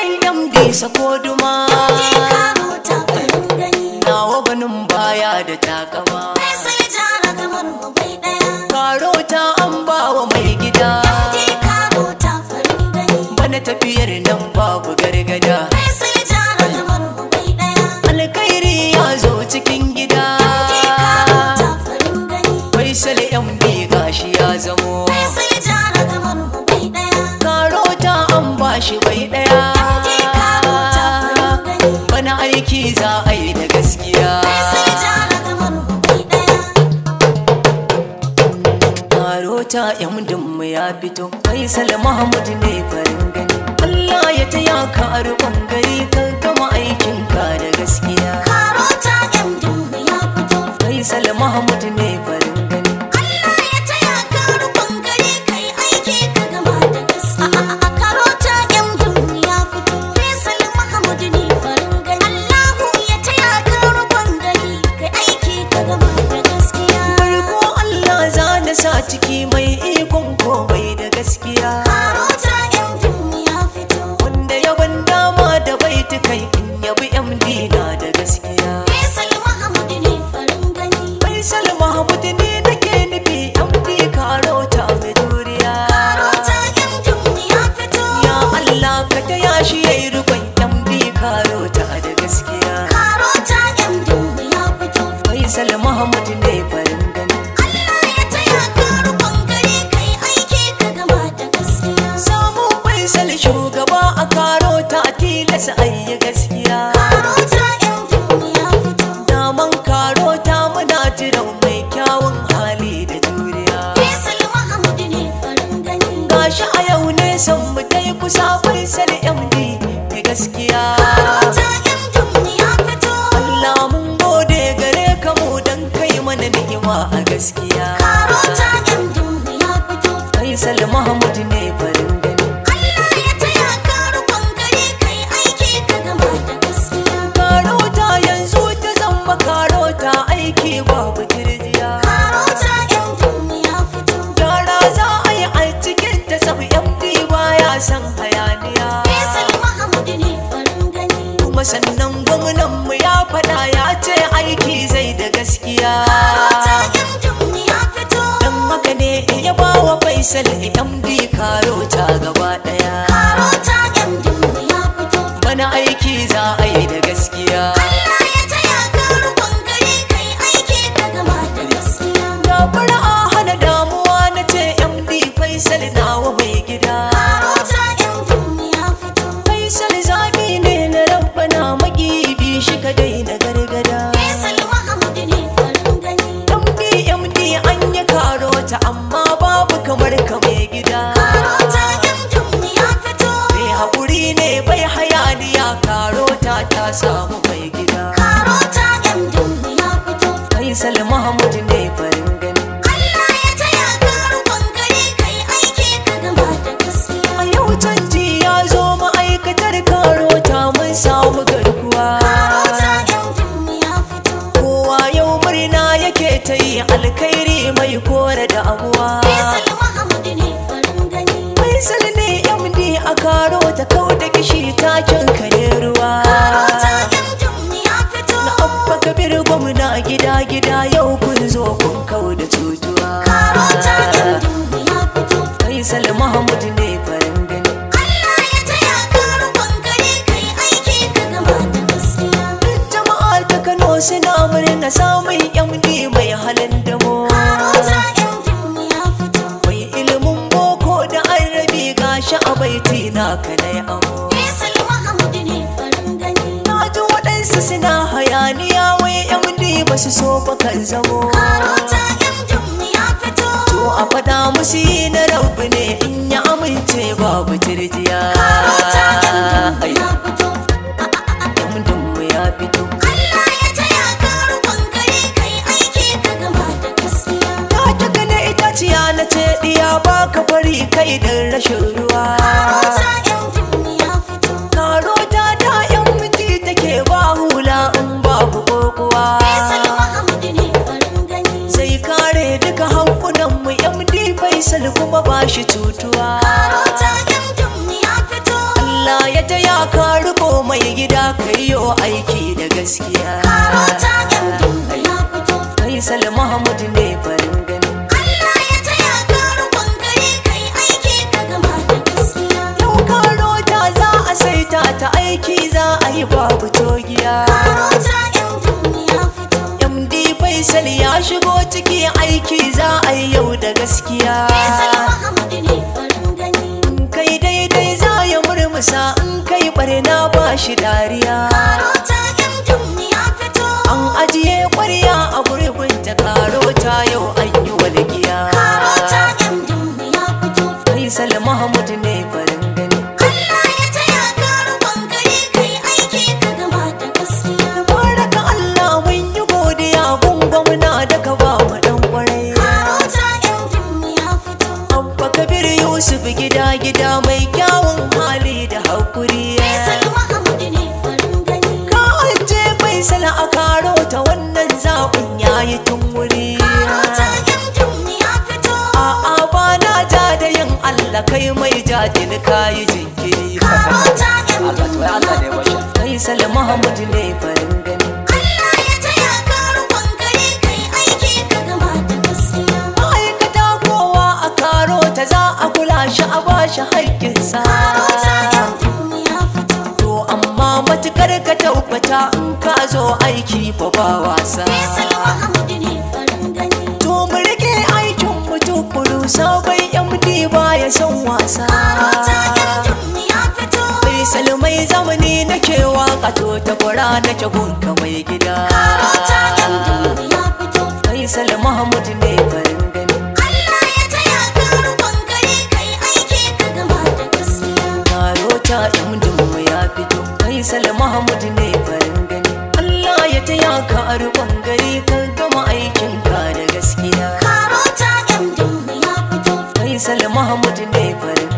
Malam MD sako duma Karota farin gani nawa banin baya da takama sai jara kamar mu bai daya Karota an bawa mai gida Karota farin gani bana tafiyar nan babu gargada sai jara kamar mu bai daya alkhairi ya zo cikin gida Karota farin gani Faisal MD gashi ya zamo sai jara kamar mu bai daya Karota an bashi bai daya Karota farin gani bana aiki za a yi da gaskiya sai jara kamar mu bai daya Karota MD mu ya fito Faisal Mahmud ne farin gani Allah ya taya ka arban gari ka gama aikin ka da gaskiya Karota MD mu ya fito Faisal Mahmud ne farin gani Allah ya taya ka rubon gari kai aiki ka gama da gaskiya Karota MD mu ya fito Faisal Mahmud ne farin gani Allahu ya taya ka rubon gari kai aiki ka gama da gaskiya farko Allah za na sa ciki mai ikon komai da gaskiya Karota MD mu ya fito wanda ya ban dama da baiti kai in yabi MD na da gaskiya Faisal Mahmud ne farin gani Faisal Mahmud ne nake nufi MD Karota mai juriya Karota MD mu ya fito ya Allah ka taya shi yayi rubon MD Karota da gaskiya Karota MD mu ya fito Faisal Mahmud ne farin gani Allah ya taya ka rubon gari kai aiki ka gama da gaskiya samun Faisal shugaba a Karota tilasa ayi gaskiya Karota MD mu ya fito daman Karota muna jiran mai kyawun hali da juriya Faisal Mahmud ne farin gani gashi a yau ne san mu dai kusa Faisal MD da gaskiya Karota MD mu ya fito Allah mun gode gare ka mu dan kai mana ni'ima a gaskiya Karota MD mu ya fito Faisal Mahmud ne farin gani Allah ya taya ka rubon gari kai aiki ka gama da gaskiya Karota yanzu ta zama Karota aiki babu tirjiya Karota MD mu ya fito Gyara za a yi a cikin ta sabu MD baya san hayaniya Faisal Mahmud ne farin gani kuma sannan gwamnan mu ya faɗa ya ce aiki zai da gaskiya Karota MD mu ya fito dan haka ne ya bawa Faisal MD Karota gaba daya Karota MD mu ya fito bana aiki za a yi da gaskiya Allah ya taya ka rubon gari kai aiki ka gama da gaskiya na fara a hana damuwa na ce MD Faisal nawa mai gida Karota MD mu ya fito Faisal zabi ne na rabbana magibi shi ka daina gargada Faisal Mahmud ne farin gani MD an yi Karota amma babu kamar ka mai gida Karota MD mu ya fito mai haƙuri ne bai hayaniya Karota ta samu mai gida Karota MD mu ya fito Faisal Mahmud ne farin gani Allah ya taya ka rubon gari kai aiki ka gama da gaskiya a yau canji ya zo ma'aikatar Karota mun samu garkuwa Karota MD mu ya fito kowa yau murna yake ta yi alkhairi mai kore da abuwa Faisal Mahmud ne farin gani Faisal ne MD a Karota kau da kishi takin kare ruwa Karota MD mu ya fito na abba kabir gwamna gida yau kun zo kun kau da cutuwa Karota MD mu ya fito Faisal Mahmud ne farin gani Allah ya taya ka rubon gari kai aiki ka gama da gaskiya jama'ar ta Kano suna murna samun MD mai halin damo Karota MD mu ya fito mai ilimin boko da arabi gashi a baiti na kanai amo Faisal Mahmud ne farin gani na ji waɗansu suna hayaniya wai MD ba su so ba kan zamo Karota MD mu ya fito to a faɗa musu yi na rabu ne in ya amince babu tirjiya Karota MD mu ya fito MD mu ya fito Allah ya taya ka rubon gari kai aiki ka gama da gaskiya ta taka na itaciya na ce diya ba ka bari kai da rashin ruwa Karota MD mu ya fito Karota da MD take ba hula in babu kokowa Faisal Mahmud ne farin gani sai kare duka hankunan mu MD Faisal kuma ba shi cutuwa Karota MD mu ya fito Allah ya taya ka riko mai gida kai yo aiki da gaskiya. Karota MD ya fito. Faisal Mahmud ne farin gani. Allah ya taya ka rikon gari kai aiki ka gama da gaskiya. Yau karota za a saita ta aiki za a yi babu togiya. Karota MD ya fito. MD Faisal ya shigo ciki aiki za a yi yau da gaskiya. Faisal Mahmud ne farin gani. Kai daidai za ya murmusa in kai barna ba shi dariya. Karota MD ya fito. An ajiye ƙwarya a gurbin ta karota yau an yi walƙiya. Karota MD ya fito. Faisal Mahmud ne farin gani. Allah ya taya ka rikon gari kai aiki ka gama da gaskiya. Baraka Allah mun yi godiya gun gwamna da ka ba mu dan ƙwarai. Karota MD ya fito. Abba Kabir Yusuf gida mai kyawun hali da haƙuri. Faisal Mahmud ne farin gani. Ka aje Faisal a karota wannan zaɓin yayi tun wuri. Karota MD ya fito. A'a ba na ja da yin Allah kai mai jajin kayi jinkiri. Karota MD ya fito. Faisal Mahmud ne farin gani. Allah ya taya ka rikon gari kai aiki ka gama da gaskiya. Ma'aikata kowa a karota za a kula shi a bashi haƙƙinsa. Karota MD ya fito. To amma matukar ka tabbata in ka zo aiki fa ba wasa. Faisal Mahmud ne farin gani. To mu rike aikin mu tukuru sabai MD ba ya son wasa. Karota MD ya fito. Faisal mai zamani nake waka to ta kwara nake gunka mai gida. Karota MD ya fito. Faisal Mahmud ne farin gani. Allah ya taya ka rikon gari kai aiki ka gama da gaskiya. Karota MD ya fito. Faisal Mahmud ne farin gani. Allah ya taya ka rikon gari ka gama aikin ka da gaskiya. Karota MD ya fito. Faisal Mahmud ne farin